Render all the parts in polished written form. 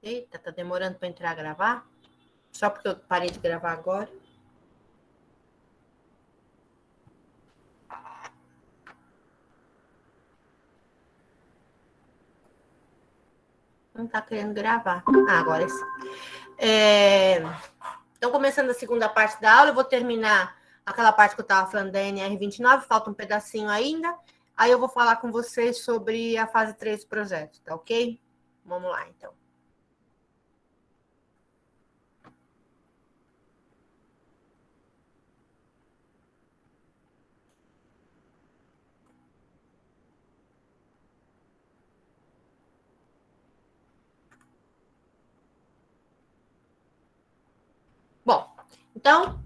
Eita, tá demorando para entrar a gravar? Só porque eu parei de gravar agora? Não tá querendo gravar. Ah, agora sim. Então, começando a segunda parte da aula, eu vou terminar aquela parte que eu estava falando da NR29, falta um pedacinho ainda. Aí eu vou falar com vocês sobre a fase 3 do projeto, tá ok? Vamos lá, então. Bom, então,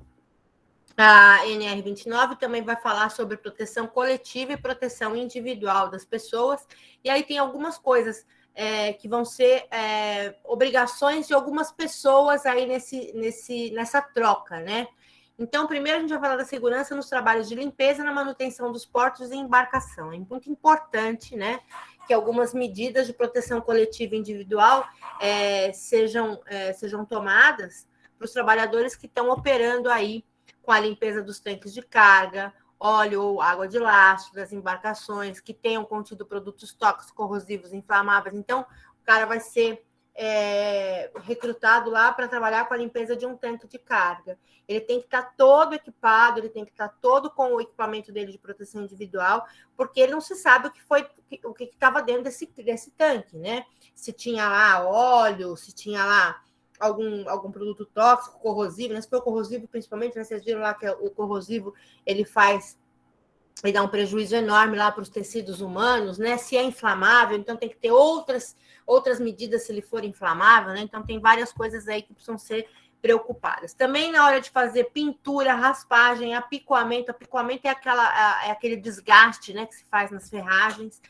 a NR29 também vai falar sobre proteção coletiva e proteção individual das pessoas. E aí tem algumas coisas que vão ser obrigações de algumas pessoas aí nessa troca, né? Então, primeiro a gente vai falar da segurança nos trabalhos de limpeza na manutenção dos portos e embarcação. É muito importante, né, que algumas medidas de proteção coletiva e individual sejam tomadas para os trabalhadores que estão operando aí com a limpeza dos tanques de carga, óleo ou água de lastro das embarcações, que tenham contido produtos tóxicos, corrosivos, inflamáveis. Então, o cara vai ser recrutado lá para trabalhar com a limpeza de um tanque de carga. Ele tem que estar todo equipado, ele tem que estar todo com o equipamento dele de proteção individual, porque ele não se sabe o que estava dentro desse tanque, né? Se tinha lá óleo, se tinha lá algum produto tóxico, corrosivo, né? Se for corrosivo, principalmente, né? Vocês viram lá que o corrosivo ele dá um prejuízo enorme lá para os tecidos humanos, né? Se é inflamável, então tem que ter outras medidas se ele for inflamável, né? Então tem várias coisas aí que precisam ser preocupadas. Também na hora de fazer pintura, raspagem, apicoamento é aquele desgaste, né, que se faz nas ferragens.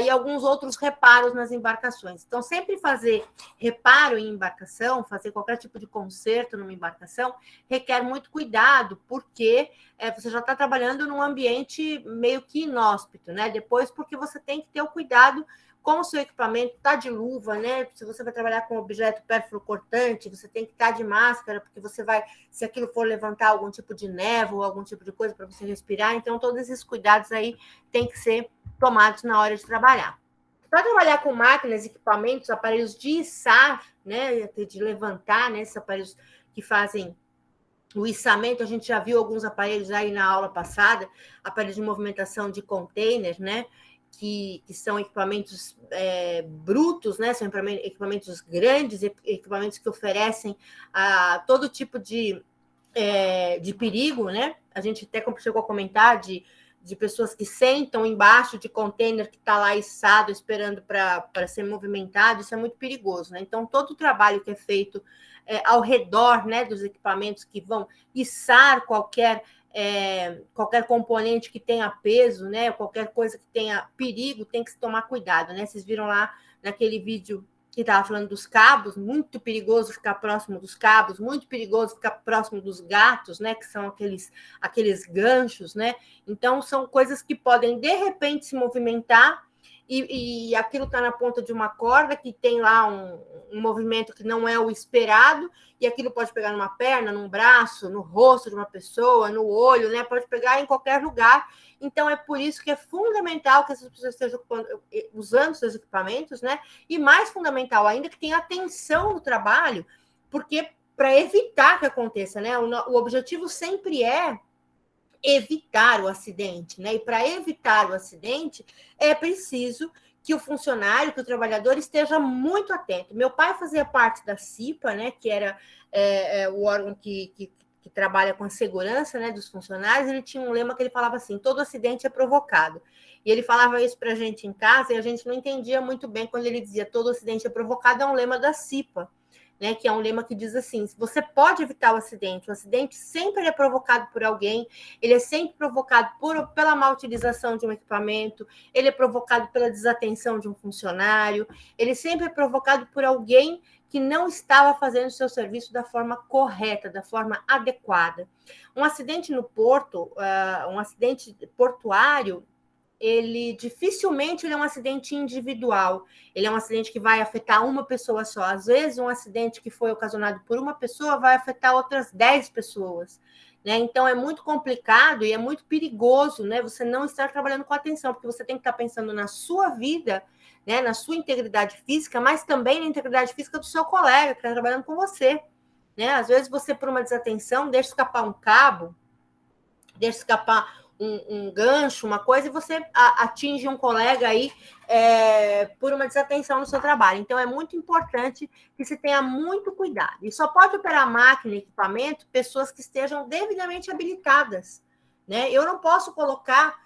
E alguns outros reparos nas embarcações. Então, sempre fazer reparo em embarcação, fazer qualquer tipo de conserto numa embarcação, requer muito cuidado, porque você já está trabalhando num ambiente meio que inóspito, né? Depois, porque você tem que ter o cuidado com o seu equipamento, tá de luva, né? Se você vai trabalhar com objeto perfluocortante, você tem que estar de máscara, porque você vai, se aquilo for levantar algum tipo de névoa, algum tipo de coisa para você respirar, então todos esses cuidados aí tem que ser tomados na hora de trabalhar. Para trabalhar com máquinas, equipamentos, aparelhos de içar, né, de levantar, né, esses aparelhos que fazem o içamento, a gente já viu alguns aparelhos aí na aula passada, aparelhos de movimentação de containers, né, que são equipamentos brutos, né, são equipamentos grandes, equipamentos que oferecem todo tipo de perigo, né? A gente até chegou a comentar de pessoas que sentam embaixo de container que está lá içado, esperando para ser movimentado, isso é muito perigoso, né? Então, todo o trabalho que é feito ao redor, né, dos equipamentos que vão içar qualquer componente que tenha peso, né, qualquer coisa que tenha perigo, tem que se tomar cuidado, né? Vocês viram lá naquele vídeo que estava falando dos cabos, muito perigoso ficar próximo dos cabos, muito perigoso ficar próximo dos gatos, né, que são aqueles ganchos, né? Então, são coisas que podem, de repente, se movimentar e aquilo está na ponta de uma corda que tem lá um movimento que não é o esperado, e aquilo pode pegar numa perna, num braço, no rosto de uma pessoa, no olho, né? Pode pegar em qualquer lugar. Então, é por isso que é fundamental que essas pessoas estejam usando seus equipamentos, né? E mais fundamental ainda que tenha atenção no trabalho, porque para evitar que aconteça, né? O objetivo sempre é evitar o acidente, né? E para evitar o acidente é preciso que o funcionário, que o trabalhador esteja muito atento. Meu pai fazia parte da CIPA, né? Que era o órgão que trabalha com a segurança, né, dos funcionários. Ele tinha um lema que ele falava assim: todo acidente é provocado. E ele falava isso para a gente em casa e a gente não entendia muito bem quando ele dizia todo acidente é provocado. É um lema da CIPA, né, que é um lema que diz assim: você pode evitar o acidente sempre é provocado por alguém, ele é sempre provocado pela má utilização de um equipamento, ele é provocado pela desatenção de um funcionário, ele sempre é provocado por alguém que não estava fazendo o seu serviço da forma correta, da forma adequada. Um acidente no porto, um acidente portuário, ele dificilmente ele é um acidente individual. Ele é um acidente que vai afetar uma pessoa só. Às vezes, um acidente que foi ocasionado por uma pessoa vai afetar outras 10 pessoas. Né? Então, é muito complicado e é muito perigoso, né? Você não estar trabalhando com atenção, porque você tem que estar pensando na sua vida, né? Na sua integridade física, mas também na integridade física do seu colega que está trabalhando com você. Né? Às vezes, você, por uma desatenção, deixa escapar um cabo, deixa escapar um gancho, uma coisa, e você atinge um colega aí por uma desatenção no seu trabalho. Então, é muito importante que se tenha muito cuidado. E só pode operar máquina e equipamento pessoas que estejam devidamente habilitadas. Né? Eu não posso colocar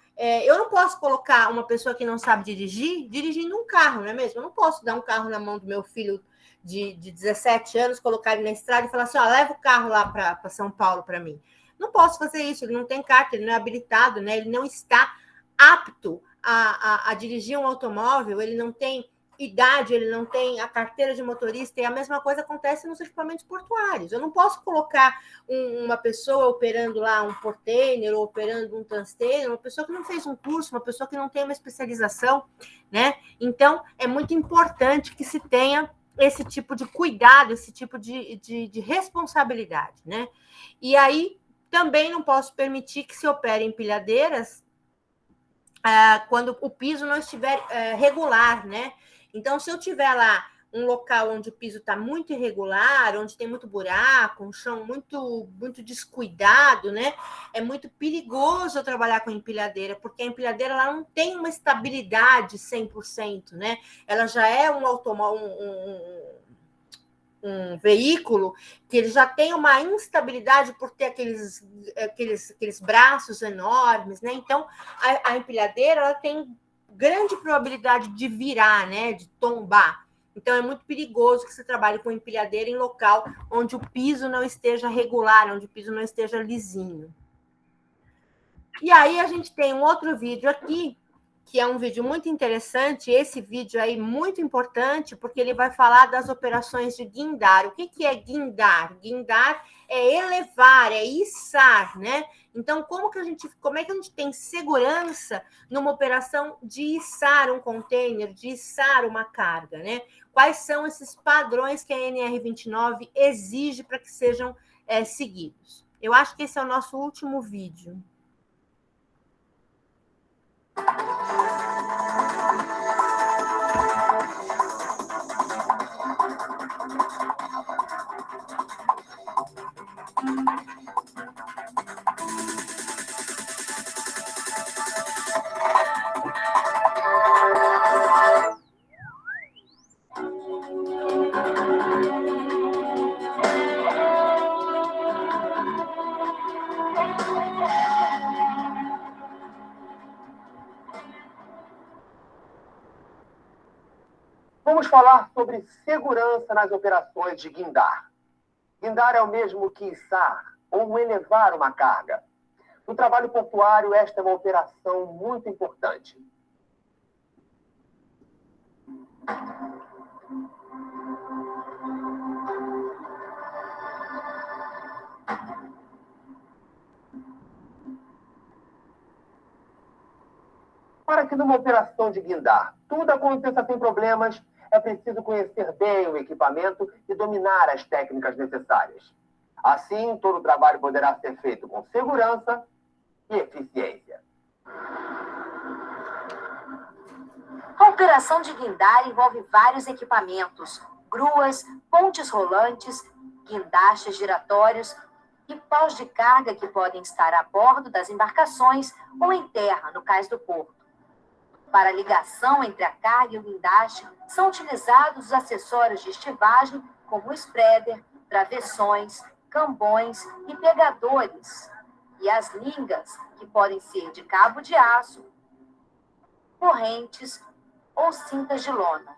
uma pessoa que não sabe dirigir dirigindo um carro, não é mesmo? Eu não posso dar um carro na mão do meu filho de 17 anos, colocar ele na estrada e falar assim, leva o carro lá para São Paulo para mim. Não posso fazer isso, ele não tem carta, ele não é habilitado, né? Ele não está apto a dirigir um automóvel, ele não tem idade, ele não tem a carteira de motorista, e a mesma coisa acontece nos equipamentos portuários. Eu não posso colocar uma pessoa operando lá um portainer ou operando um transteiner, uma pessoa que não fez um curso, uma pessoa que não tem uma especialização, né? Então, é muito importante que se tenha esse tipo de cuidado, esse tipo de responsabilidade, né? E aí, também não posso permitir que se opere empilhadeiras quando o piso não estiver regular, né? Então, se eu tiver lá um local onde o piso está muito irregular, onde tem muito buraco, um chão muito descuidado, né? É muito perigoso eu trabalhar com empilhadeira, porque a empilhadeira ela não tem uma estabilidade 100%, né? Ela já é um veículo que ele já tem uma instabilidade por ter aqueles braços enormes, né? Então, a empilhadeira ela tem grande probabilidade de virar, né? De tombar. Então, é muito perigoso que você trabalhe com empilhadeira em local onde o piso não esteja regular, onde o piso não esteja lisinho. E aí, a gente tem um outro vídeo aqui, que é um vídeo muito interessante, esse vídeo aí muito importante, porque ele vai falar das operações de guindar. O que é guindar? Guindar é elevar, é içar, né? Então, como é que a gente tem segurança numa operação de içar um container, de içar uma carga, né? Quais são esses padrões que a NR29 exige para que sejam seguidos? Eu acho que esse é o nosso último vídeo. Vamos falar sobre segurança nas operações de guindar. Guindar é o mesmo que içar ou elevar uma carga. No trabalho portuário, esta é uma operação muito importante. Para que numa operação de guindar tudo aconteça sem problemas, é preciso conhecer bem o equipamento e dominar as técnicas necessárias. Assim, todo o trabalho poderá ser feito com segurança e eficiência. A operação de guindar envolve vários equipamentos, gruas, pontes rolantes, guindastes giratórios e paus de carga que podem estar a bordo das embarcações ou em terra, no cais do porto. Para a ligação entre a carga e o guindaste, são utilizados os acessórios de estivagem, como o spreader, travessões, cambões e pegadores, e as lingas, que podem ser de cabo de aço, correntes ou cintas de lona.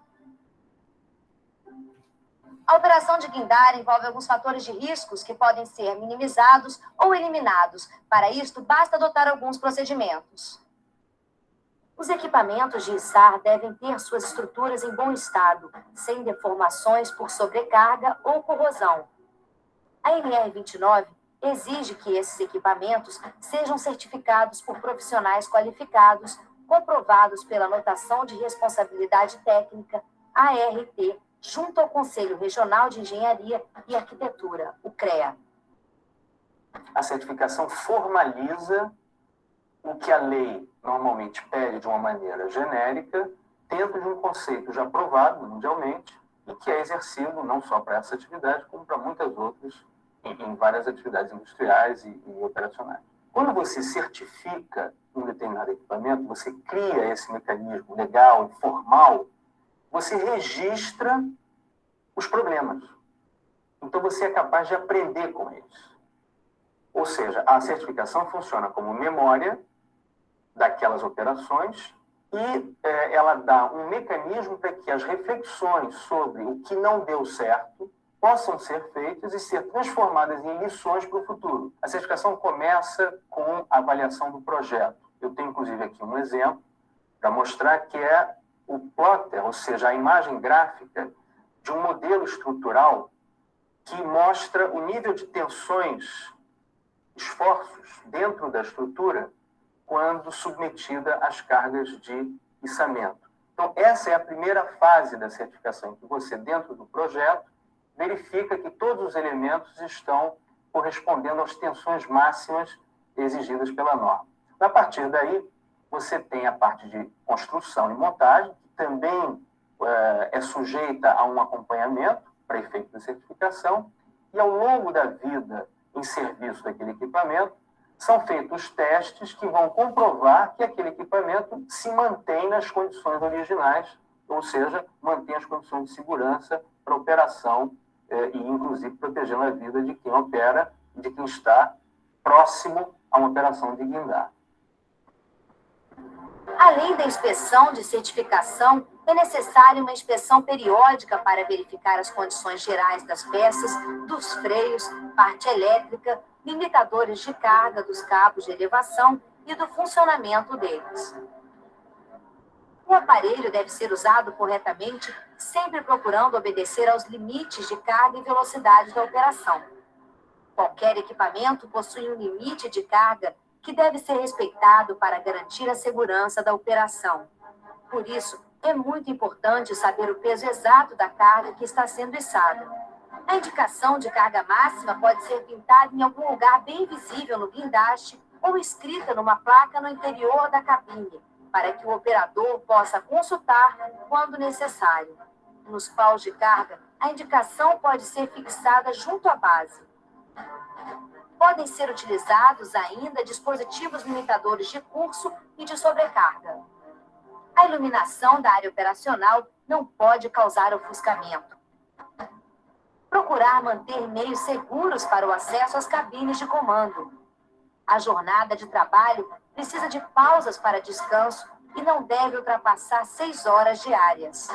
A operação de guindar envolve alguns fatores de riscos que podem ser minimizados ou eliminados. Para isto, basta adotar alguns procedimentos. Os equipamentos de içar devem ter suas estruturas em bom estado, sem deformações por sobrecarga ou corrosão. A NR29 exige que esses equipamentos sejam certificados por profissionais qualificados, comprovados pela Anotação de Responsabilidade Técnica, ART, junto ao Conselho Regional de Engenharia e Arquitetura, o CREA. A certificação formaliza o que a lei normalmente pede de uma maneira genérica, dentro de um conceito já aprovado mundialmente e que é exercido não só para essa atividade, como para muitas outras, em várias atividades industriais e operacionais. Quando você certifica um determinado equipamento, você cria esse mecanismo legal e formal, você registra os problemas. Então, você é capaz de aprender com eles. Ou seja, a certificação funciona como memória daquelas operações e ela dá um mecanismo para que as reflexões sobre o que não deu certo possam ser feitas e ser transformadas em lições para o futuro. A certificação começa com a avaliação do projeto. Eu tenho, inclusive, aqui um exemplo para mostrar que é o plotter, ou seja, a imagem gráfica de um modelo estrutural que mostra o nível de tensões, esforços dentro da estrutura quando submetida às cargas de içamento. Então, essa é a primeira fase da certificação, que você, dentro do projeto, verifica que todos os elementos estão correspondendo às tensões máximas exigidas pela norma. A partir daí, você tem a parte de construção e montagem, que também é sujeita a um acompanhamento para efeito da certificação, e ao longo da vida em serviço daquele equipamento, são feitos testes que vão comprovar que aquele equipamento se mantém nas condições originais, ou seja, mantém as condições de segurança para operação e, inclusive, protegendo a vida de quem opera e de quem está próximo a uma operação de guindar. Além da inspeção de certificação, é necessária uma inspeção periódica para verificar as condições gerais das peças, dos freios, parte elétrica, limitadores de carga dos cabos de elevação e do funcionamento deles. O aparelho deve ser usado corretamente, sempre procurando obedecer aos limites de carga e velocidade da operação. Qualquer equipamento possui um limite de carga que deve ser respeitado para garantir a segurança da operação. Por isso, é muito importante saber o peso exato da carga que está sendo içada. A indicação de carga máxima pode ser pintada em algum lugar bem visível no guindaste ou escrita numa placa no interior da cabine, para que o operador possa consultar quando necessário. Nos paus de carga, a indicação pode ser fixada junto à base. Podem ser utilizados ainda dispositivos limitadores de curso e de sobrecarga. A iluminação da área operacional não pode causar ofuscamento. Procurar manter meios seguros para o acesso às cabines de comando. A jornada de trabalho precisa de pausas para descanso e não deve ultrapassar 6 horas diárias.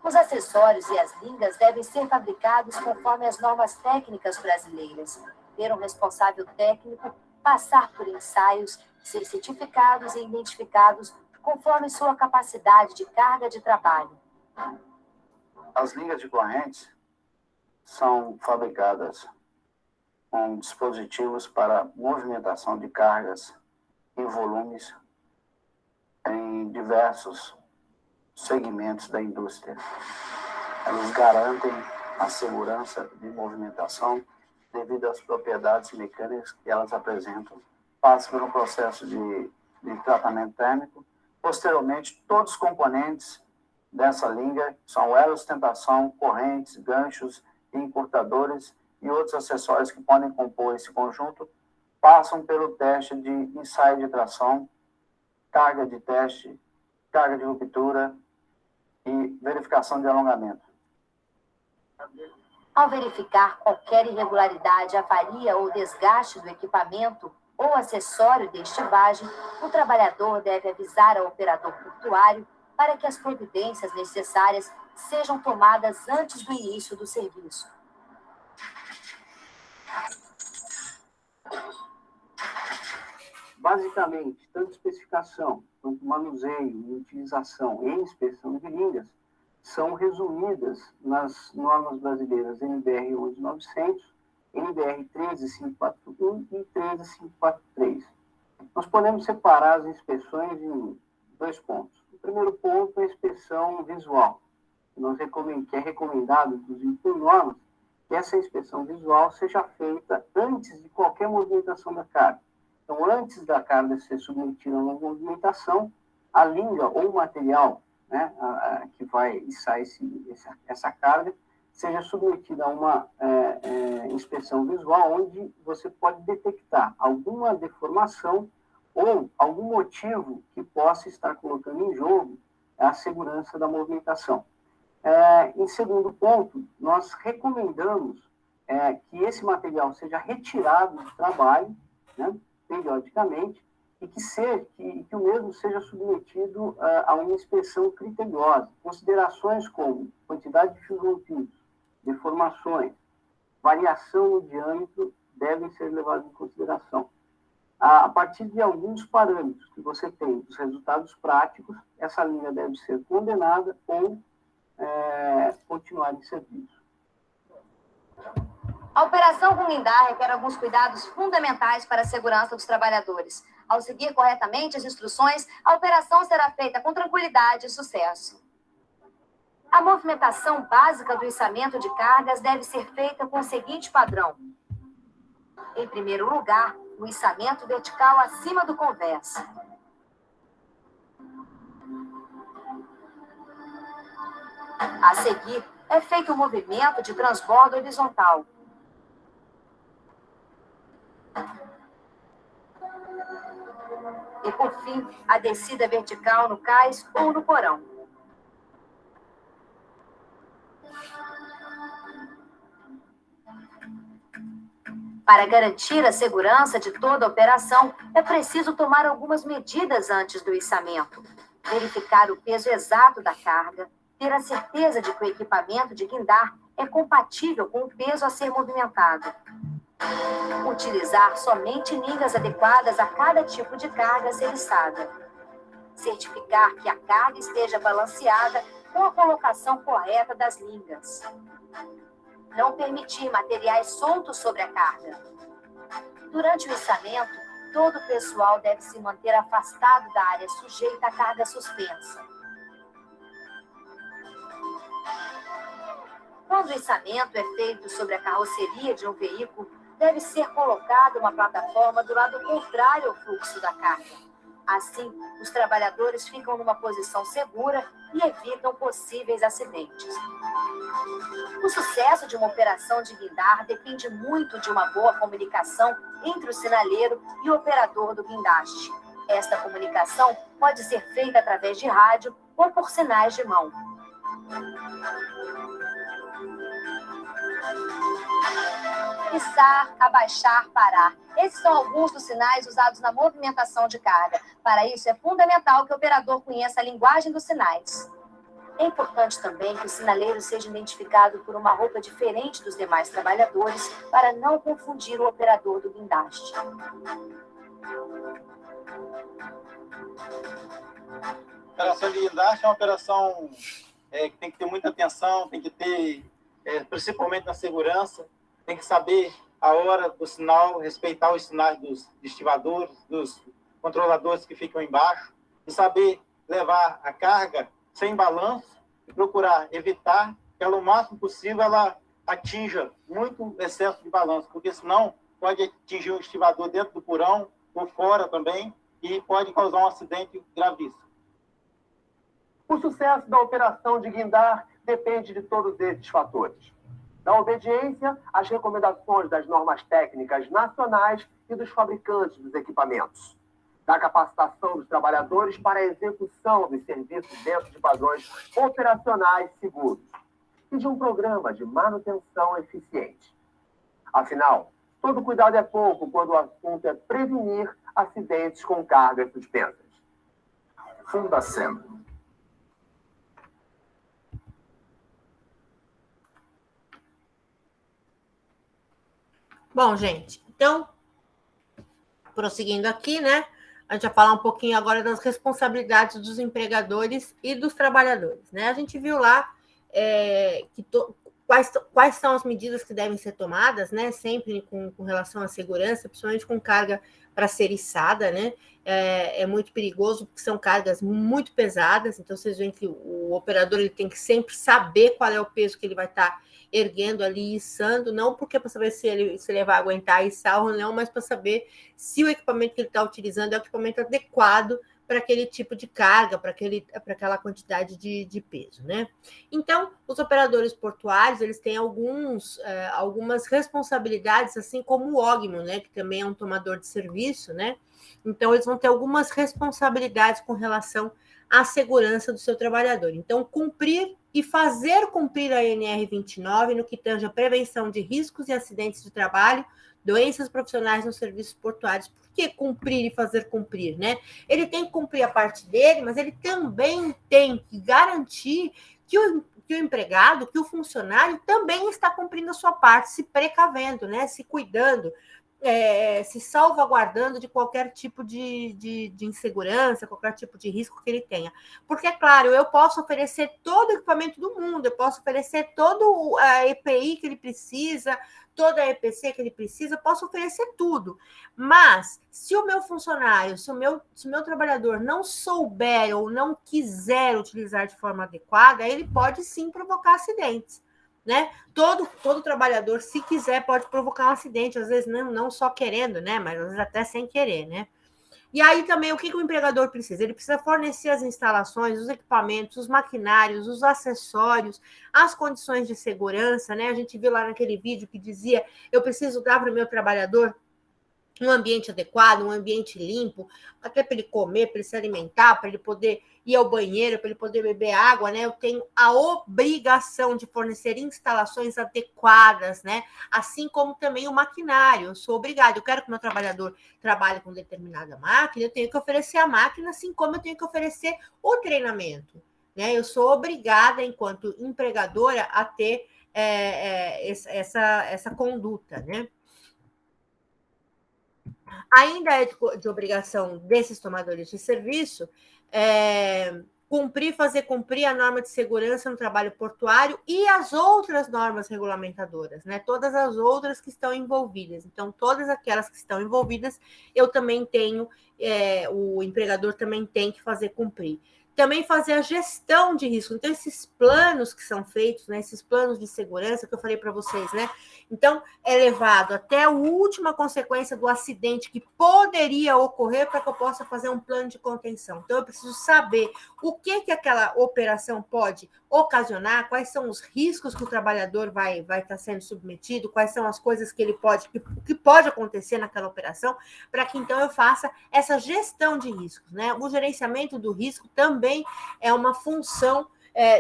Os acessórios e as lingas devem ser fabricados conforme as normas técnicas brasileiras, ter um responsável técnico, passar por ensaios, ser certificados e identificados conforme sua capacidade de carga de trabalho. As linhas de correntes são fabricadas com dispositivos para movimentação de cargas e volumes em diversos segmentos da indústria. Elas garantem a segurança de movimentação devido às propriedades mecânicas que elas apresentam. Passa por um processo de tratamento térmico. Posteriormente, todos os componentes dessa linha são ela, sustentação, correntes, ganchos, encurtadores e outros acessórios que podem compor esse conjunto, passam pelo teste de ensaio de tração, carga de teste, carga de ruptura e verificação de alongamento. Ao verificar qualquer irregularidade, avaria ou desgaste do equipamento ou acessório de estivagem, o trabalhador deve avisar ao operador portuário para que as providências necessárias sejam tomadas antes do início do serviço. Basicamente, tanto especificação, quanto manuseio, utilização e inspeção de linhas são resumidas nas normas brasileiras NBR 11900, NBR 13541 e 13543. Nós podemos separar as inspeções em 2 pontos. O primeiro ponto é a inspeção visual. Que é recomendado, inclusive por normas, que essa inspeção visual seja feita antes de qualquer movimentação da carga. Então, antes da carga ser submetida a uma movimentação, a linga ou o material, né, que vai içar essa carga, seja submetida a uma inspeção visual, onde você pode detectar alguma deformação ou algum motivo que possa estar colocando em jogo a segurança da movimentação. Em segundo ponto, nós recomendamos que esse material seja retirado do trabalho, né, periodicamente, e que o mesmo seja submetido a uma inspeção criteriosa. Considerações como quantidade de fios rompidos, deformações, variação no diâmetro devem ser levadas em consideração. A partir de alguns parâmetros que você tem dos resultados práticos, essa linha deve ser condenada ou continuar em serviço. A operação com guindar requer alguns cuidados fundamentais para a segurança dos trabalhadores. Ao seguir corretamente as instruções, a operação será feita com tranquilidade e sucesso. A movimentação básica do içamento de cargas deve ser feita com o seguinte padrão. Em primeiro lugar, o içamento vertical acima do convés. A seguir, é feito o movimento de transbordo horizontal. E, por fim, a descida vertical no cais ou no porão. Para garantir a segurança de toda a operação, é preciso tomar algumas medidas antes do içamento. Verificar o peso exato da carga, ter a certeza de que o equipamento de guindar é compatível com o peso a ser movimentado. Utilizar somente ligas adequadas a cada tipo de carga a ser içada. Certificar que a carga esteja balanceada com a colocação correta das ligas. Não permitir materiais soltos sobre a carga. Durante o içamento, todo o pessoal deve se manter afastado da área sujeita à carga suspensa. Quando o içamento é feito sobre a carroceria de um veículo, deve ser colocada uma plataforma do lado contrário ao fluxo da carga. Assim, os trabalhadores ficam numa posição segura e evitam possíveis acidentes. O sucesso de uma operação de guindar depende muito de uma boa comunicação entre o sinaleiro e o operador do guindaste. Esta comunicação pode ser feita através de rádio ou por sinais de mão. Içar, abaixar, parar. Esses são alguns dos sinais usados na movimentação de carga. Para isso, é fundamental que o operador conheça a linguagem dos sinais. É importante também que o sinaleiro seja identificado por uma roupa diferente dos demais trabalhadores para não confundir o operador do guindaste. A operação de guindaste é uma operação que tem que ter muita atenção, tem que ter, principalmente na segurança, tem que saber a hora do sinal, respeitar os sinais dos estivadores, dos controladores que ficam embaixo, e saber levar a carga sem balanço e procurar evitar que ela, o máximo possível, ela atinja muito excesso de balanço, porque senão pode atingir um estivador dentro do porão ou fora também e pode causar um acidente gravíssimo. O sucesso da operação de guindar depende de todos esses fatores. Da obediência às recomendações das normas técnicas nacionais e dos fabricantes dos equipamentos. Da capacitação dos trabalhadores para a execução dos serviços dentro de padrões operacionais seguros. E de um programa de manutenção eficiente. Afinal, todo cuidado é pouco quando o assunto é prevenir acidentes com cargas suspensas. Fundacem. Bom, gente, então, prosseguindo aqui, né? A gente vai falar um pouquinho agora das responsabilidades dos empregadores e dos trabalhadores, né? A gente viu lá que quais são as medidas que devem ser tomadas, né? Sempre com relação à segurança, principalmente com carga para ser içada, né? É muito perigoso, porque são cargas muito pesadas, então vocês veem que o operador ele tem que sempre saber qual é o peso que ele vai estar erguendo ali, içando, não porque para saber se ele vai aguentar içar ou não, mas para saber se o equipamento que ele está utilizando é o equipamento adequado para aquele tipo de carga, para aquela quantidade de peso, né? Então, os operadores portuários, eles têm algumas responsabilidades, assim como o ógmo, né? Que também é um tomador de serviço, né? Então, eles vão ter algumas responsabilidades com relação à segurança do seu trabalhador. Então, cumprir e fazer cumprir a NR 29 no que tange a prevenção de riscos e acidentes de trabalho, doenças profissionais nos serviços portuários. Por que cumprir e fazer cumprir, né? Ele tem que cumprir a parte dele, mas ele também tem que garantir que o empregado, que o funcionário também está cumprindo a sua parte, se precavendo, né? Se cuidando, se salvaguardando de qualquer tipo de insegurança, qualquer tipo de risco que ele tenha. Porque, é claro, eu posso oferecer todo o equipamento do mundo, eu posso oferecer todo a EPI que ele precisa, toda a EPC que ele precisa, posso oferecer tudo. Mas, se o meu funcionário, se o meu trabalhador não souber ou não quiser utilizar de forma adequada, ele pode sim provocar acidentes. Né? Todo trabalhador, se quiser, pode provocar um acidente, às vezes não só querendo, né? Mas às vezes até sem querer, né? E aí também, o que o empregador precisa? Ele precisa fornecer as instalações, os equipamentos, os maquinários, os acessórios, as condições de segurança, né? A gente viu lá naquele vídeo que dizia, eu preciso dar para o meu trabalhador um ambiente adequado, um ambiente limpo, até para ele comer, para ele se alimentar, para ele poder ir ao banheiro, para ele poder beber água, né? Eu tenho a obrigação de fornecer instalações adequadas, né? Assim como também o maquinário. Eu sou obrigada, eu quero que o meu trabalhador trabalhe com determinada máquina, eu tenho que oferecer a máquina, assim como eu tenho que oferecer o treinamento, né? Eu sou obrigada, enquanto empregadora, a ter essa conduta, né? Ainda é de obrigação desses tomadores de serviço fazer cumprir a norma de segurança no trabalho portuário e as outras normas regulamentadoras, né? Todas as outras que estão envolvidas. Então, todas aquelas que estão envolvidas, eu também tenho, o empregador também tem que fazer cumprir. Também fazer a gestão de risco. Então, esses planos que são feitos, né, esses planos de segurança que eu falei para vocês, né? Então, é levado até a última consequência do acidente que poderia ocorrer para que eu possa fazer um plano de contenção. Então, eu preciso saber o que aquela operação pode ocasionar, quais são os riscos que o trabalhador vai estar sendo submetido, quais são as coisas que pode acontecer naquela operação, para que, então, eu faça essa gestão de riscos, né? O gerenciamento do risco também é uma função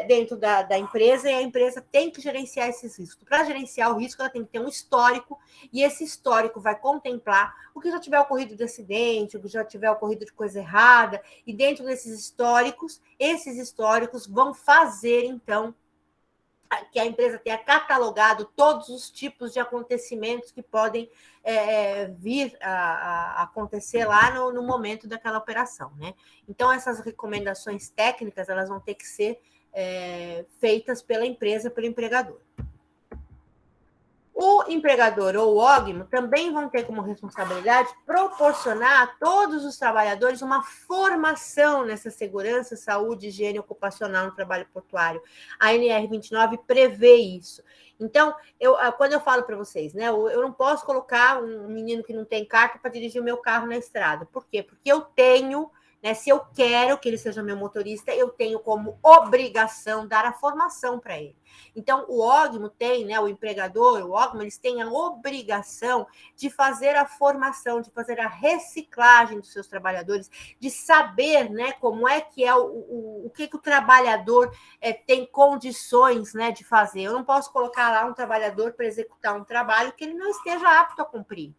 dentro da empresa, e a empresa tem que gerenciar esses riscos. Para gerenciar o risco, ela tem que ter um histórico, e esse histórico vai contemplar o que já tiver ocorrido de acidente, o que já tiver ocorrido de coisa errada, e dentro desses históricos, esses históricos vão fazer, então, que a empresa tenha catalogado todos os tipos de acontecimentos que podem vir a acontecer lá no momento daquela operação, né? Então, essas recomendações técnicas, elas vão ter que ser feitas pela empresa, pelo empregador. O empregador ou o ógmo também vão ter como responsabilidade proporcionar a todos os trabalhadores uma formação nessa segurança, saúde, higiene ocupacional no trabalho portuário. A NR 29 prevê isso. Então, quando eu falo para vocês, né, eu não posso colocar um menino que não tem carta para dirigir o meu carro na estrada. Por quê? Porque eu tenho, né, se eu quero que ele seja meu motorista, eu tenho como obrigação dar a formação para ele. Então, o ógmo tem, né, o empregador, o ógmo, eles têm a obrigação de fazer a formação, de fazer a reciclagem dos seus trabalhadores, de saber, né, como é que é o que o trabalhador tem condições, né, de fazer. Eu não posso colocar lá um trabalhador para executar um trabalho que ele não esteja apto a cumprir,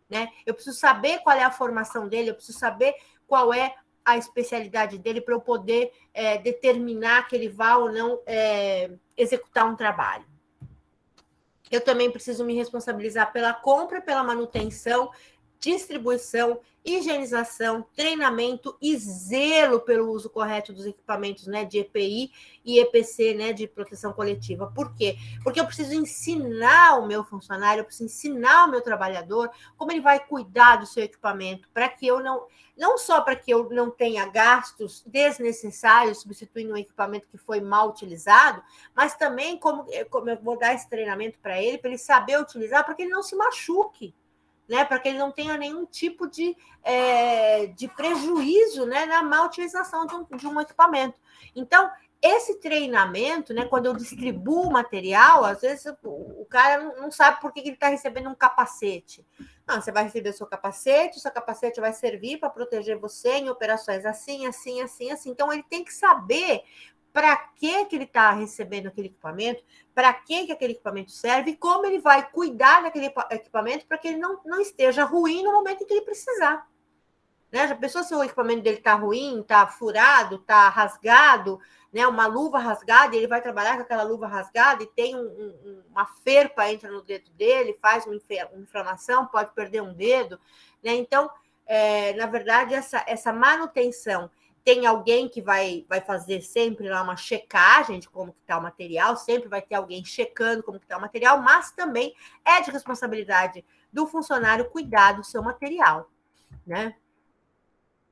né? Eu preciso saber qual é a formação dele, eu preciso saber qual é a especialidade dele para eu poder determinar que ele vá ou não executar um trabalho. Eu também preciso me responsabilizar pela compra, pela manutenção distribuição, higienização, treinamento e zelo pelo uso correto dos equipamentos, né, de EPI e EPC, né, de proteção coletiva. Por quê? Porque eu preciso ensinar o meu funcionário, eu preciso ensinar o meu trabalhador como ele vai cuidar do seu equipamento, para que eu não só para que eu não tenha gastos desnecessários substituindo um equipamento que foi mal utilizado, mas também como eu vou dar esse treinamento para ele saber utilizar, para que ele não se machuque, né, para que ele não tenha nenhum tipo de prejuízo, né, na má utilização de um equipamento. Então, esse treinamento, né, quando eu distribuo o material, às vezes o cara não sabe por que ele está recebendo um capacete. Não, você vai receber o seu capacete vai servir para proteger você em operações assim, assim, assim, assim. Então, ele tem que saber para que ele está recebendo aquele equipamento, para que aquele equipamento serve e como ele vai cuidar daquele equipamento para que ele não esteja ruim no momento em que ele precisar. Né? Já pensou se o equipamento dele está ruim, está furado, está rasgado, né? Uma luva rasgada, e ele vai trabalhar com aquela luva rasgada e tem uma ferpa entra no dedo dele, faz uma inflamação, pode perder um dedo. Né? Então, na verdade, essa manutenção, tem alguém que vai fazer sempre lá uma checagem de como está o material, sempre vai ter alguém checando como está o material, mas também é de responsabilidade do funcionário cuidar do seu material, né?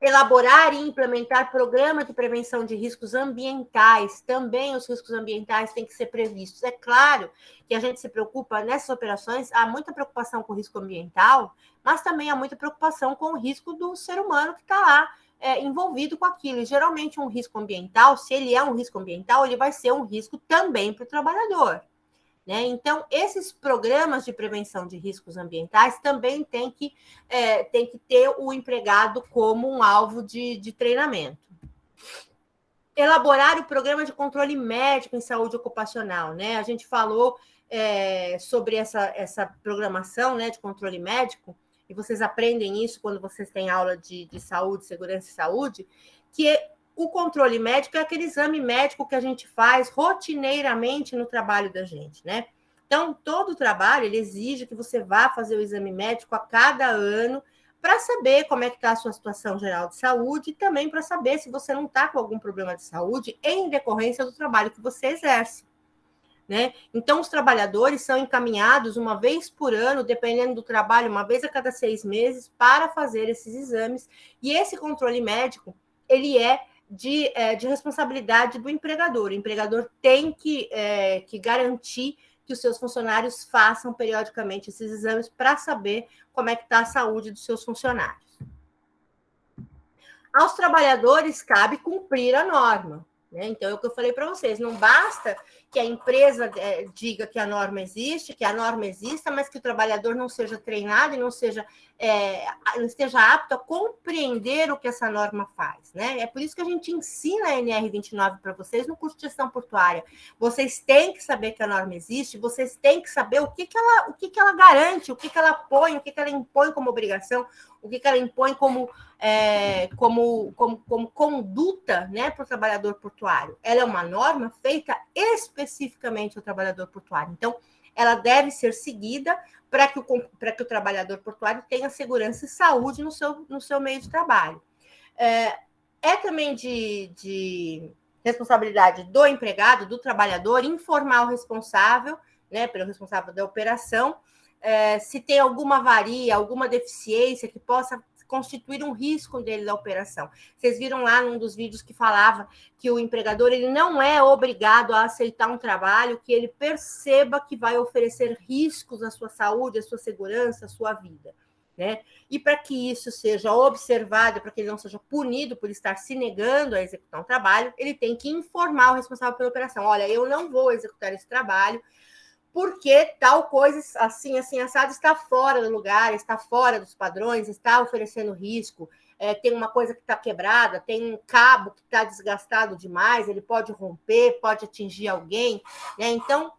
Elaborar e implementar programas de prevenção de riscos ambientais. Também os riscos ambientais têm que ser previstos. É claro que a gente se preocupa nessas operações, há muita preocupação com o risco ambiental, mas também há muita preocupação com o risco do ser humano que está lá envolvido com aquilo. E, geralmente, um risco ambiental, se ele é um risco ambiental, ele vai ser um risco também para o trabalhador. Né? Então, esses programas de prevenção de riscos ambientais também tem que ter o empregado como um alvo de treinamento. Elaborar o programa de controle médico em saúde ocupacional. Né? A gente falou sobre essa programação, né, de controle médico, e vocês aprendem isso quando vocês têm aula de saúde, segurança e saúde, que o controle médico é aquele exame médico que a gente faz rotineiramente no trabalho da gente, né? Então, todo trabalho, ele exige que você vá fazer o exame médico a cada ano para saber como é que está a sua situação geral de saúde e também para saber se você não está com algum problema de saúde em decorrência do trabalho que você exerce. Né? Então, os trabalhadores são encaminhados uma vez por ano, dependendo do trabalho, uma vez a cada 6 meses, para fazer esses exames. E esse controle médico, ele é de responsabilidade do empregador. O empregador tem que garantir que os seus funcionários façam periodicamente esses exames para saber como é que está a saúde dos seus funcionários. Aos trabalhadores cabe cumprir a norma. Né? Então, é o que eu falei para vocês, não basta que a empresa diga que a norma existe, que a norma exista, mas que o trabalhador não seja treinado e não esteja apto a compreender o que essa norma faz. Né? É por isso que a gente ensina a NR29 para vocês no curso de gestão portuária. Vocês têm que saber que a norma existe, vocês têm que saber o que ela garante, o que ela põe, o que ela impõe como obrigação, o que ela impõe como conduta, né, para o trabalhador portuário. Ela é uma norma feita especificamente ao trabalhador portuário. Então, ela deve ser seguida para que o trabalhador portuário tenha segurança e saúde no seu meio de trabalho. É também de responsabilidade do empregado, do trabalhador, informar o responsável, né, pelo responsável da operação, se tem alguma avaria, alguma deficiência que possa constituir um risco dele da operação. Vocês viram lá num dos vídeos que falava que o empregador ele não é obrigado a aceitar um trabalho que ele perceba que vai oferecer riscos à sua saúde, à sua segurança, à sua vida. Né? E para que isso seja observado, para que ele não seja punido por estar se negando a executar um trabalho, ele tem que informar o responsável pela operação. Olha, eu não vou executar esse trabalho, porque tal coisa assim, assado, está fora do lugar, está fora dos padrões, está oferecendo risco, tem uma coisa que está quebrada, tem um cabo que está desgastado demais, ele pode romper, pode atingir alguém. Né? Então,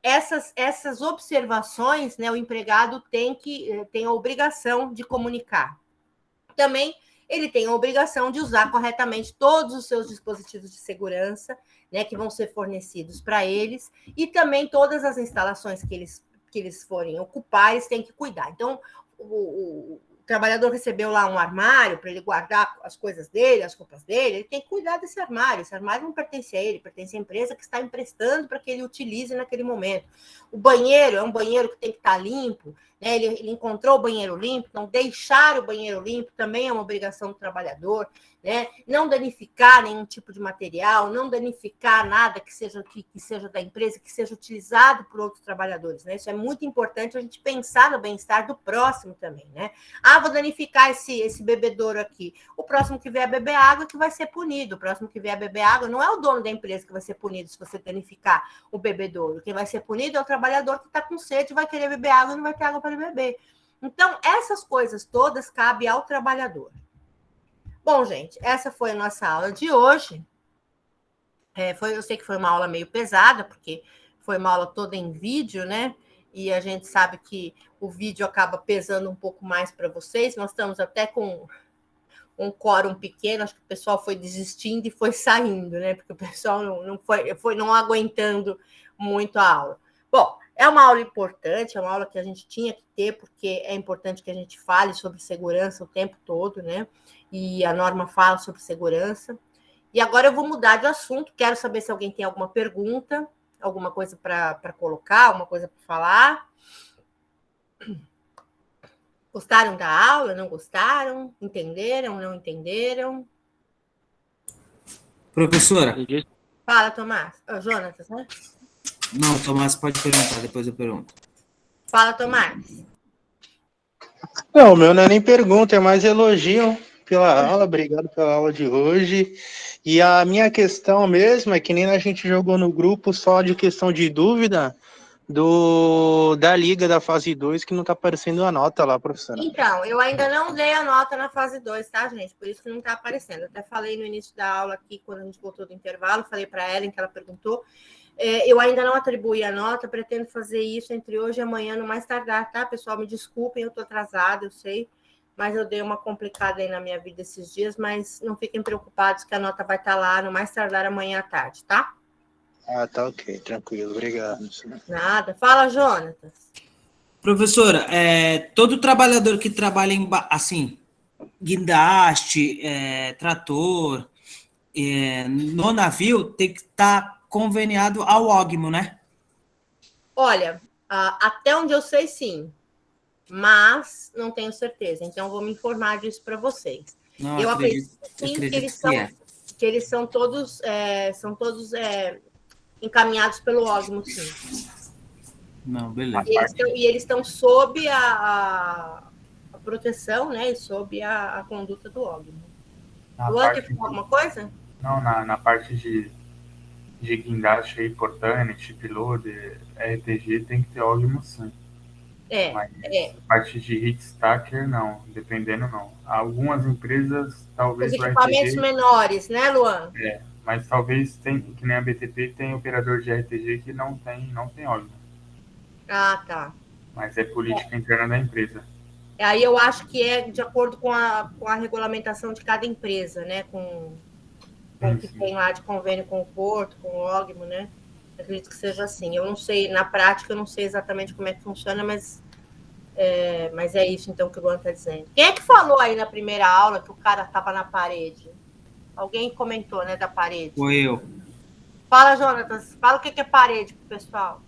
essas observações, né, o empregado tem a obrigação de comunicar. Também ele tem a obrigação de usar corretamente todos os seus dispositivos de segurança, né, que vão ser fornecidos para eles, e também todas as instalações que eles forem ocupar, eles têm que cuidar. Então, o trabalhador recebeu lá um armário para ele guardar as coisas dele, as roupas dele, ele tem que cuidar desse armário. Esse armário não pertence a ele, pertence à empresa que está emprestando para que ele utilize naquele momento. O banheiro é um banheiro que tem que estar limpo, né? Ele encontrou o banheiro limpo, então deixar o banheiro limpo também é uma obrigação do trabalhador, né? Não danificar nenhum tipo de material, não danificar nada que seja da empresa, que seja utilizado por outros trabalhadores, né? Isso é muito importante a gente pensar no bem-estar do próximo também, né? Ah, vou danificar esse bebedouro aqui. O próximo que vier beber água que vai ser punido. O próximo que vier beber água não é o dono da empresa que vai ser punido se você danificar o bebedouro. Quem vai ser punido é o trabalhador que está com sede, vai querer beber água e não vai ter água para beber. Então, essas coisas todas cabem ao trabalhador. Bom, gente, essa foi a nossa aula de hoje. Eu sei que foi uma aula meio pesada, porque foi uma aula toda em vídeo, né? E a gente sabe que o vídeo acaba pesando um pouco mais para vocês. Nós estamos até com um quórum pequeno, acho que o pessoal foi desistindo e foi saindo, né? Porque o pessoal não aguentando muito a aula. Bom, é uma aula importante, é uma aula que a gente tinha que ter, porque é importante que a gente fale sobre segurança o tempo todo, né? E a norma fala sobre segurança. E agora eu vou mudar de assunto, quero saber se alguém tem alguma pergunta, alguma coisa para colocar, alguma coisa para falar. Gostaram da aula? Não gostaram? Entenderam? Não entenderam? Professora. Fala, Tomás. Jonatas, né? Não, Tomás, pode perguntar, depois eu pergunto. Fala, Tomás. Não, o meu não é nem pergunta, é mais elogio pela aula, obrigado pela aula de hoje. E a minha questão mesmo é que nem a gente jogou no grupo só de questão de dúvida da Liga da fase 2, que não está aparecendo a nota lá, professora. Então, eu ainda não dei a nota na fase 2, tá, gente? Por isso que não está aparecendo. Eu até falei no início da aula aqui, quando a gente voltou do intervalo, falei para a Ellen que ela perguntou. Eu ainda não atribuí a nota, pretendo fazer isso entre hoje e amanhã, no mais tardar, tá, pessoal? Me desculpem, eu estou atrasada, eu sei, mas eu dei uma complicada aí na minha vida esses dias, mas não fiquem preocupados que a nota vai estar lá no mais tardar amanhã à tarde, tá? Ah, tá ok, tranquilo, obrigado. Nada. Fala, Jonatas. Professora, todo trabalhador que trabalha em, assim, guindaste, trator, no navio, tem que estar conveniado ao OGMO, né? Olha, até onde eu sei, sim. Mas não tenho certeza. Então, vou me informar disso para vocês. Não, eu acredito sim, que eles são todos encaminhados pelo OGMO, sim. Não, beleza. E eles estão sob a proteção, né? E sob a conduta do OGMO. Luan, quer falar alguma coisa? Não, na parte de guindaste aí, portante, piloter, RTG, tem que ter OGMO, sim. Mas a parte de hit stacker, não. Dependendo, não. Algumas empresas, talvez... Os equipamentos menores, né, Luan? Mas talvez, que nem a BTP, tem operador de RTG que não tem OGMO. Ah, tá. Mas é política interna da empresa. Aí eu acho que é de acordo com a regulamentação de cada empresa, né? Com o que tem lá de convênio com o Porto, com o OGMO, né? Acredito que seja assim. Eu não sei, na prática, eu não sei exatamente como é que funciona, mas é isso, então, que o Luan está dizendo. Quem é que falou aí na primeira aula que o cara estava na parede? Alguém comentou, né, da parede? Foi eu. Fala, Jonatas. Fala o que é parede pro pessoal.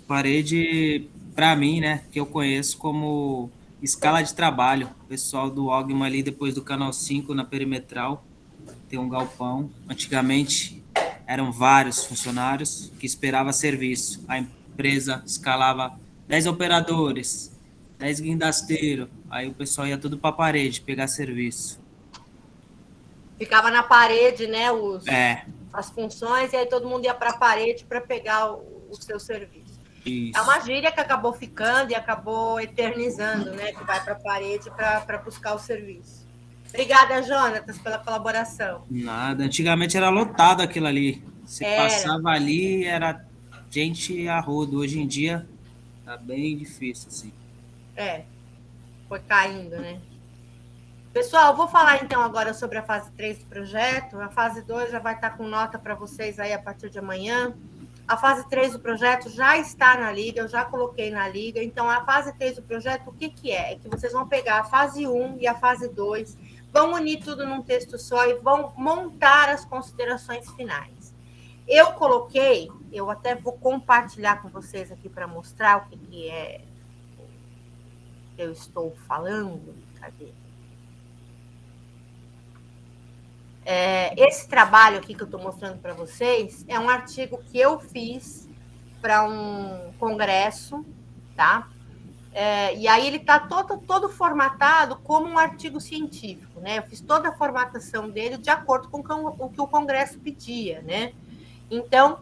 Parede, para mim, né, que eu conheço como escala de trabalho. O pessoal do OGMO ali, depois do Canal 5, na Perimetral, tem um galpão. Antigamente, eram vários funcionários que esperavam serviço. A empresa escalava 10 operadores, 10 guindasteiros. Aí o pessoal ia tudo para a parede pegar serviço. Ficava na parede, né, as funções, e aí todo mundo ia para a parede para pegar o seu serviço. Isso. É uma gíria que acabou ficando e acabou eternizando, né, que vai para a parede para buscar o serviço. Obrigada, Jonatas, pela colaboração. Nada, antigamente era lotado aquilo ali. Você passava ali, era gente a rodo. Hoje em dia tá bem difícil, assim. Foi caindo, né? Pessoal, vou falar então agora sobre a fase 3 do projeto. A fase 2 já vai estar com nota para vocês aí a partir de amanhã. A fase 3 do projeto já está na Liga, eu já coloquei na Liga. Então, a fase 3 do projeto, o que é? É que vocês vão pegar a fase 1 e a fase 2, vão unir tudo num texto só e vão montar as considerações finais. Eu coloquei, eu até vou compartilhar com vocês aqui para mostrar o que é que eu estou falando. Cadê? Esse trabalho aqui que eu estou mostrando para vocês é um artigo que eu fiz para um congresso, tá? E aí ele está todo formatado como um artigo científico, né? Eu fiz toda a formatação dele de acordo com o que o congresso pedia, né? Então,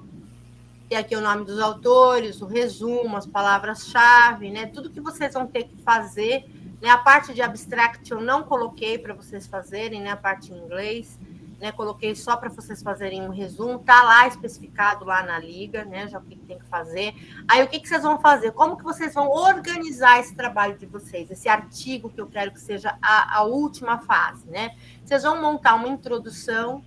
tem aqui o nome dos autores, o resumo, as palavras-chave, né? Tudo que vocês vão ter que fazer, né? A parte de abstract eu não coloquei para vocês fazerem, né? A parte em inglês, né? Coloquei só para vocês fazerem um resumo, tá lá especificado lá na Liga, né? Já o que tem que fazer. Aí o que vocês vão fazer? Como que vocês vão organizar esse trabalho de vocês, esse artigo que eu quero que seja a última fase, né? Vocês vão montar uma introdução,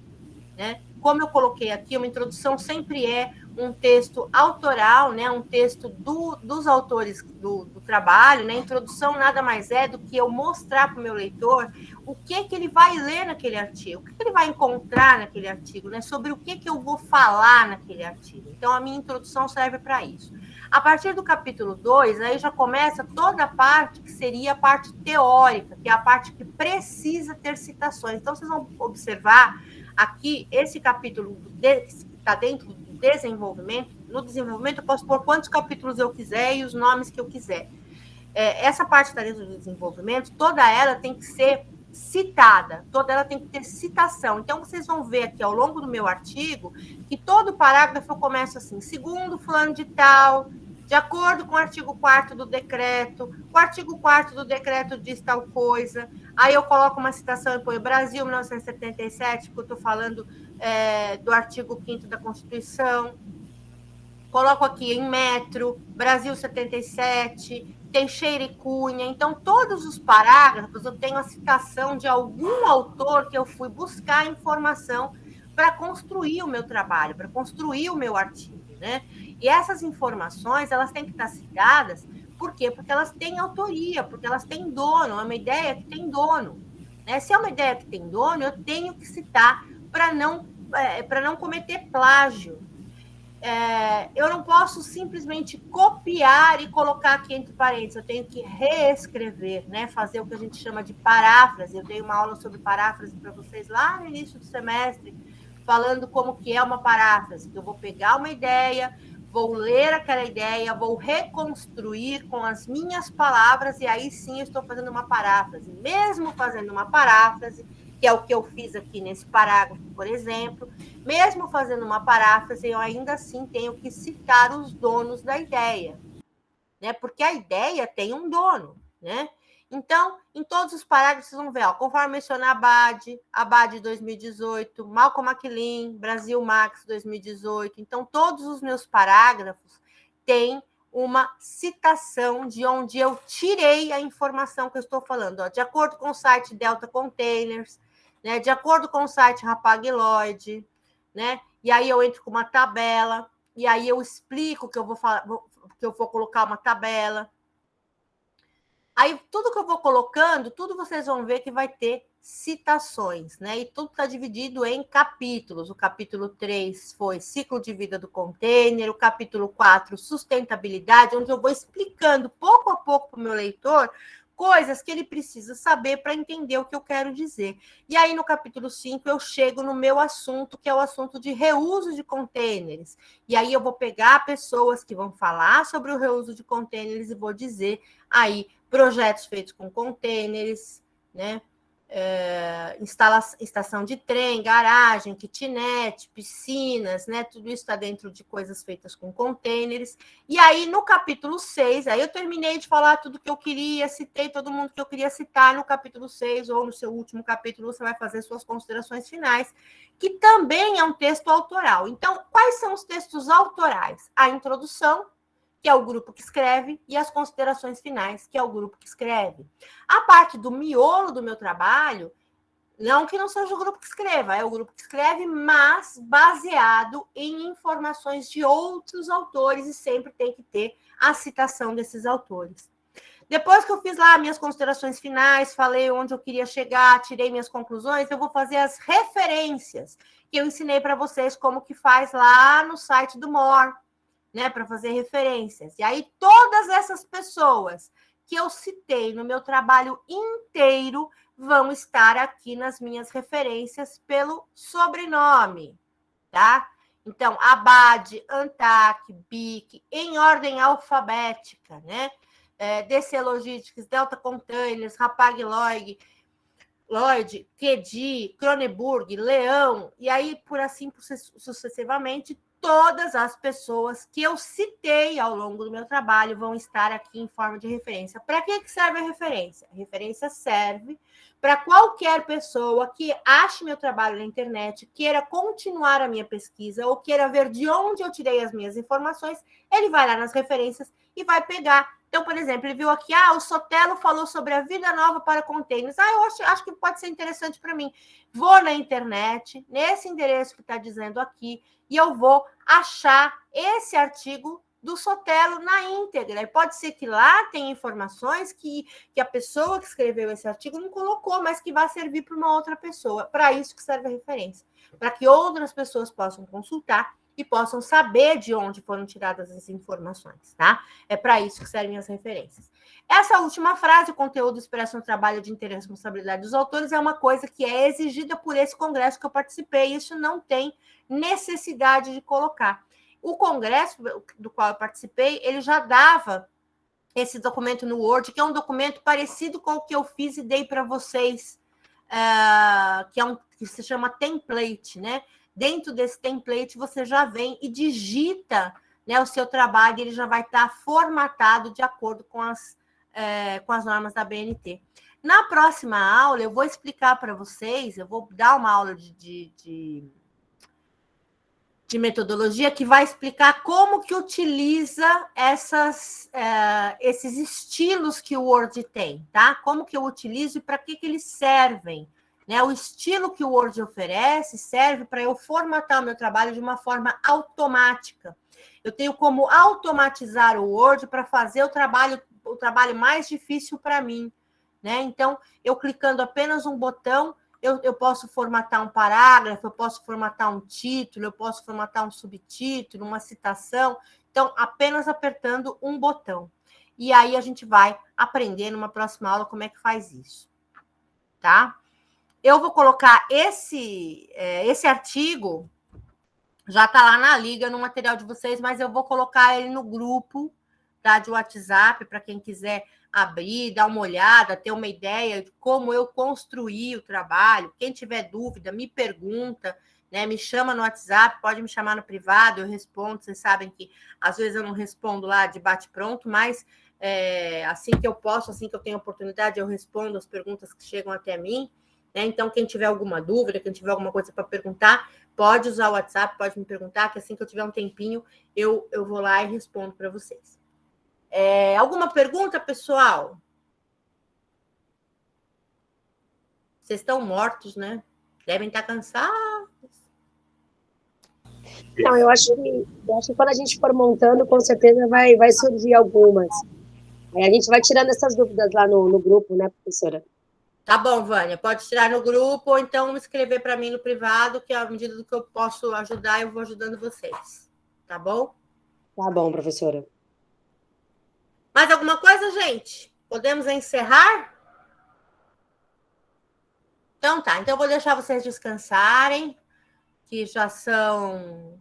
né? Como eu coloquei aqui, uma introdução sempre é um texto autoral, né? Um texto dos autores do trabalho, né? Introdução nada mais é do que eu mostrar para o meu leitor o que ele vai ler naquele artigo, o que ele vai encontrar naquele artigo, né? Sobre o que eu vou falar naquele artigo. Então, a minha introdução serve para isso. A partir do capítulo 2, aí já começa toda a parte que seria a parte teórica, que é a parte que precisa ter citações. Então, vocês vão observar aqui, esse capítulo que está dentro do desenvolvimento, no desenvolvimento eu posso pôr quantos capítulos eu quiser e os nomes que eu quiser. Essa parte está dentro do desenvolvimento, toda ela tem que ser citada, toda ela tem que ter citação. Então, vocês vão ver aqui ao longo do meu artigo que todo parágrafo eu começo assim, segundo fulano de tal, de acordo com o artigo 4º do decreto, o artigo 4º do decreto diz tal coisa, aí eu coloco uma citação e ponho Brasil 1977, porque eu estou falando do artigo 5º da Constituição, coloco aqui em metro, Brasil 77, Teixeira e Cunha. Então, todos os parágrafos eu tenho a citação de algum autor que eu fui buscar informação para construir o meu trabalho, para construir o meu artigo, né? E essas informações, elas têm que estar citadas, por quê? Porque elas têm autoria, porque elas têm dono, é uma ideia que tem dono, né? Se é uma ideia que tem dono, eu tenho que citar para não cometer plágio. Eu não posso simplesmente copiar e colocar aqui entre parênteses, eu tenho que reescrever, né? Fazer o que a gente chama de paráfrase. Eu dei uma aula sobre paráfrase para vocês lá no início do semestre, falando como que é uma paráfrase, que eu vou pegar uma ideia, vou ler aquela ideia, vou reconstruir com as minhas palavras, e aí sim eu estou fazendo uma paráfrase. Mesmo fazendo uma paráfrase, que é o que eu fiz aqui nesse parágrafo, por exemplo, mesmo fazendo uma paráfrase, eu ainda assim tenho que citar os donos da ideia, né? Porque a ideia tem um dono, né? Então, em todos os parágrafos, vocês vão ver, conforme mencionar Abad 2018, Malcolm McLean, Brasil Max 2018. Então, todos os meus parágrafos têm uma citação de onde eu tirei a informação que eu estou falando. De acordo com o site Delta Containers, né, de acordo com o site Rapagloid, né? E aí eu entro com uma tabela, e aí eu explico que eu vou colocar uma tabela. Aí, tudo que eu vou colocando, tudo vocês vão ver que vai ter citações, né? E tudo está dividido em capítulos. O capítulo 3 foi ciclo de vida do container, o capítulo 4, sustentabilidade, onde eu vou explicando pouco a pouco para o meu leitor coisas que ele precisa saber para entender o que eu quero dizer. E aí, no capítulo 5, eu chego no meu assunto, que é o assunto de reuso de containers. E aí eu vou pegar pessoas que vão falar sobre o reuso de containers e vou dizer aí projetos feitos com containers, né? Estação de trem, garagem, kitnet, piscinas, né? Tudo isso está dentro de coisas feitas com containers. E aí, no capítulo 6, aí eu terminei de falar tudo que eu queria, citei todo mundo que eu queria citar no capítulo 6, ou no seu último capítulo, você vai fazer suas considerações finais, que também é um texto autoral. Então, quais são os textos autorais? A introdução, que é o grupo que escreve, e as considerações finais, que é o grupo que escreve. A parte do miolo do meu trabalho, Não que não seja o grupo que escreva, é o grupo que escreve, mas baseado em informações de outros autores, e sempre tem que ter a citação desses autores. Depois que eu fiz lá minhas considerações finais, falei onde eu queria chegar, tirei minhas conclusões, eu vou fazer as referências que eu ensinei para vocês como que faz lá no site do MOR, né, para fazer referências. E aí todas essas pessoas que eu citei no meu trabalho inteiro vão estar aqui nas minhas referências pelo sobrenome, tá? Então, Abad, Antac, Bic, em ordem alfabética, né? DC Logistics, Delta Containers, Hapag Lloyd, Kedi, Cronenburg, Leão, e aí por assim sucessivamente, todas as pessoas que eu citei ao longo do meu trabalho vão estar aqui em forma de referência. Para que serve a referência? A referência serve para qualquer pessoa que ache meu trabalho na internet, queira continuar a minha pesquisa ou queira ver de onde eu tirei as minhas informações, ele vai lá nas referências e vai pegar. Então, por exemplo, ele viu aqui, o Sotelo falou sobre a vida nova para containers. Eu acho que pode ser interessante para mim. Vou na internet, nesse endereço que está dizendo aqui, e eu vou achar esse artigo do Sotelo na íntegra. E pode ser que lá tenha informações que a pessoa que escreveu esse artigo não colocou, mas que vai servir para uma outra pessoa. Para isso que serve a referência. Para que outras pessoas possam consultar e possam saber de onde foram tiradas as informações, tá? É para isso que servem as referências. Essa última frase, o conteúdo expresso no trabalho de interesse e responsabilidade dos autores, é uma coisa que é exigida por esse congresso que eu participei, e isso não tem necessidade de colocar. O congresso do qual eu participei, ele já dava esse documento no Word, que é um documento parecido com o que eu fiz e dei para vocês, que se chama template, né? Dentro desse template, você já vem e digita, né, o seu trabalho, e ele já vai estar formatado de acordo com as normas da BNT. Na próxima aula, eu vou explicar para vocês, eu vou dar uma aula de metodologia que vai explicar como que utiliza esses estilos que o Word tem, tá? Como que eu utilizo e para que eles servem. Né, o estilo que o Word oferece serve para eu formatar o meu trabalho de uma forma automática. Eu tenho como automatizar o Word para fazer o trabalho mais difícil para mim. Né? Então, eu clicando apenas um botão, eu posso formatar um parágrafo, eu posso formatar um título, eu posso formatar um subtítulo, uma citação. Então, apenas apertando um botão. E aí a gente vai aprender numa próxima aula como é que faz isso. Tá? Eu vou colocar esse artigo, já está lá na liga, no material de vocês, mas eu vou colocar ele no grupo, tá, de WhatsApp, para quem quiser abrir, dar uma olhada, ter uma ideia de como eu construí o trabalho. Quem tiver dúvida, me pergunta, né, me chama no WhatsApp, pode me chamar no privado, eu respondo. Vocês sabem que às vezes eu não respondo lá de bate-pronto, mas assim que eu posso, assim que eu tenho oportunidade, eu respondo as perguntas que chegam até mim. Então, quem tiver alguma dúvida, quem tiver alguma coisa para perguntar, pode usar o WhatsApp, pode me perguntar, que assim que eu tiver um tempinho, eu vou lá e respondo para vocês. Alguma pergunta, pessoal? Vocês estão mortos, né? Devem estar cansados. Não, eu acho que quando a gente for montando, com certeza vai surgir algumas. Aí a gente vai tirando essas dúvidas lá no grupo, né, professora? Tá bom, Vânia, pode tirar no grupo ou então escrever para mim no privado, que à medida do que eu posso ajudar, eu vou ajudando vocês. Tá bom? Tá bom, professora. Mais alguma coisa, gente? Podemos encerrar? Então tá, então eu vou deixar vocês descansarem, que já são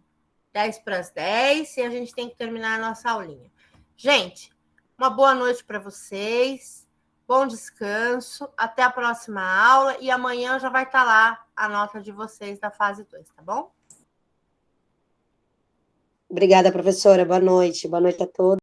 10:10 e a gente tem que terminar a nossa aulinha. Gente, uma boa noite para vocês. Bom descanso, até a próxima aula, e amanhã já vai estar lá a nota de vocês da fase 2, tá bom? Obrigada, professora. Boa noite a todos.